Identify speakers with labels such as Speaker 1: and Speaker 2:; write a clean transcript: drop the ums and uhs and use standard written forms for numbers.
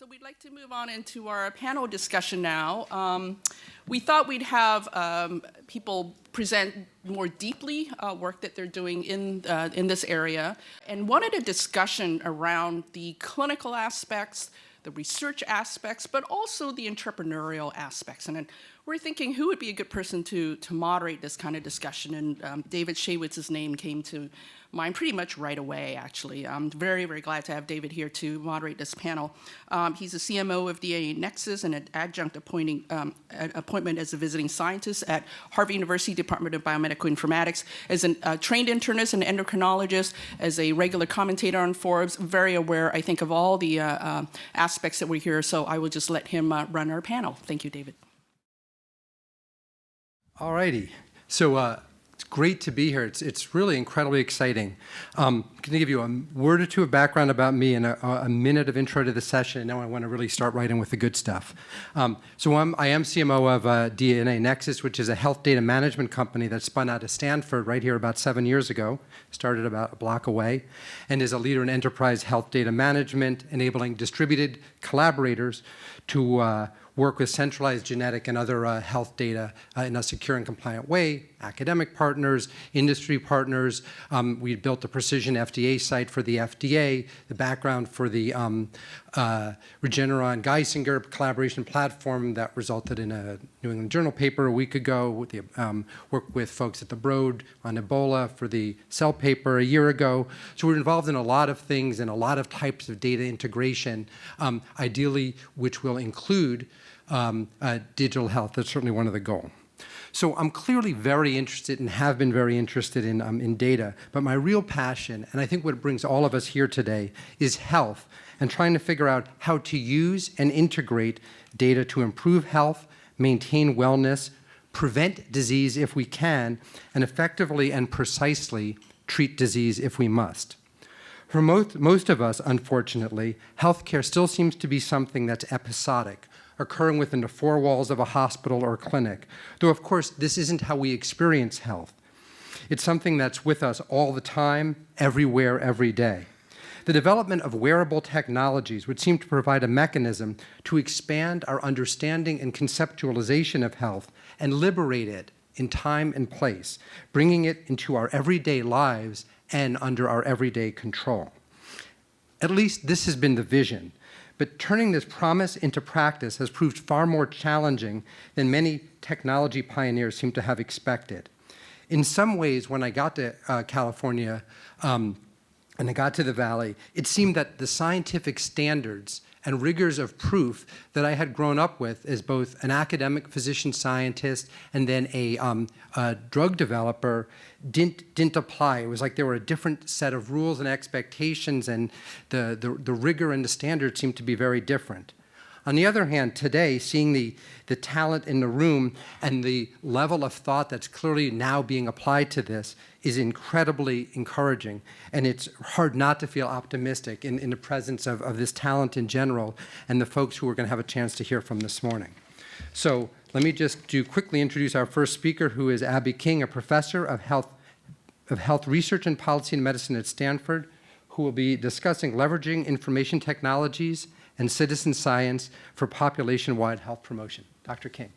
Speaker 1: So we'd like to move on into our panel discussion now. We thought we'd have people present more deeply work that they're doing in this area, and wanted a discussion around the clinical aspects, the research aspects, but also the entrepreneurial aspects. And we're thinking who would be a good person to moderate this kind of discussion, and David Shaywitz's name came to mind pretty much right away, actually. I'm very, very glad to have David here to moderate this panel. He's a CMO of DA Nexus and an adjunct appointment as a visiting scientist at Harvard University Department of Biomedical Informatics, as a trained internist and endocrinologist, as a regular commentator on Forbes, very aware, I think, of all the aspects that we're here, so I will just let him run our panel. Thank you, David.
Speaker 2: All righty. So it's great to be here. It's really incredibly exciting. I'm going to give you a word or two of background about me and a minute of intro to the session, and now I want to really start right in with the good stuff. I am CMO of DNA Nexus, which is a health data management company that spun out of Stanford right here about 7 years ago, started about a block away, and is a leader in enterprise health data management, enabling distributed collaborators to work with centralized genetic and other health data in a secure and compliant way, academic partners, industry partners. We built a precision FDA site for the FDA, the background for the Regeneron-Geisinger collaboration platform that resulted in a New England Journal paper a week ago. Worked with folks at the Broad on Ebola for the Cell paper a year ago. So we're involved in a lot of things and a lot of types of data integration, ideally which will include digital health. That's certainly one of the goals. So I'm clearly very interested and have been very interested in data, but my real passion, and I think what brings all of us here today, is health and trying to figure out how to use and integrate data to improve health, maintain wellness, prevent disease if we can, and effectively and precisely treat disease if we must. For most of us, unfortunately, healthcare still seems to be something that's episodic, occurring within the four walls of a hospital or clinic, though of course this isn't how we experience health. It's something that's with us all the time, everywhere, every day. The development of wearable technologies would seem to provide a mechanism to expand our understanding and conceptualization of health and liberate it in time and place, bringing it into our everyday lives and under our everyday control. At least this has been the vision. But turning this promise into practice has proved far more challenging than many technology pioneers seem to have expected. In some ways, when I got to California and I got to the Valley, it seemed that the scientific standards and rigors of proof that I had grown up with as both an academic physician scientist and then a drug developer didn't apply. It was like there were a different set of rules and expectations, and the rigor and the standards seemed to be very different. On the other hand, today, seeing the talent in the room and the level of thought that's clearly now being applied to this is incredibly encouraging. And it's hard not to feel optimistic in the presence of this talent in general and the folks who we're going to have a chance to hear from this morning. So let me just quickly introduce our first speaker, who is Abby King, a professor of health research and policy and medicine at Stanford, who will be discussing leveraging information technologies and citizen science for population-wide health promotion. Dr. King.